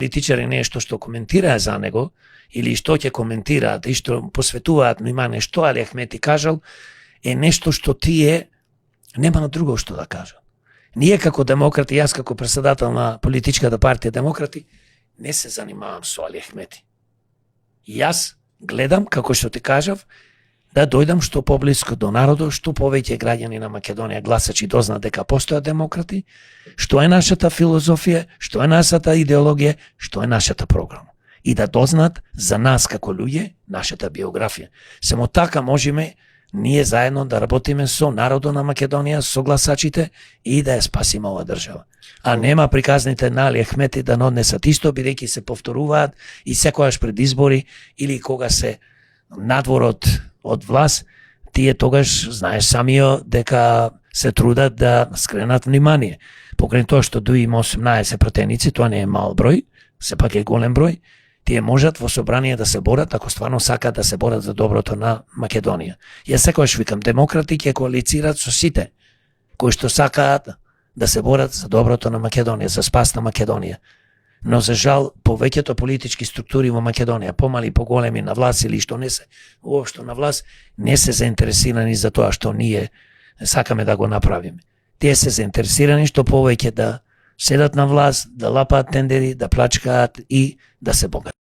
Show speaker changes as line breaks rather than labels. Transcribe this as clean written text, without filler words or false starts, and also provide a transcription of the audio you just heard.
Политичари нешто што коментираа за него, или што ќе коментираат и што посветуваат има нешто, Али Ахмети кажал, е нешто што тие нема на друго што да кажат. Ние како демократи, јас како председател на политичката партија Демократи, не се занимавам со Али Ахмети. Јас гледам, како што ти кажав, да дојдам што поблиско до народот, што повеќе граѓани на Македонија гласачи дознаат дека постојат демократи, што е нашата филозофија, што е нашата идеологија, што е нашата програма. И да дознаат за нас како луѓе нашата биографија. Само така можеме ние заедно да работиме со народот на Македонија, со гласачите и да ја спасиме оваа држава. А нема приказните на Али Ахмети да однесат исто, бидејќи се повторуваат и секогаш пред избори или кога се надвор од власт, тие тогаш знаеш самио дека се трудат да скренат внимание. Покрај тоа што има 18 пратеници, тоа не е мал број, сепак е голем број, тие можат во собрание да се борат ако стварно сакаат да се борат за доброто на Македонија. Јас секогаш викам, демократи ќе коалицираат со сите кои што сакаат да се борат за доброто на Македонија, за спас на Македонија. Но за жал, повеќето политички структури во Македонија, помали, поголеми на власт или што не се уопшто на власт, не се заинтересирани за тоа што ние сакаме да го направиме. Тие се заинтересирани што повеќе да седат на власт, да лапаат тендери, да плачкаат и да се богат.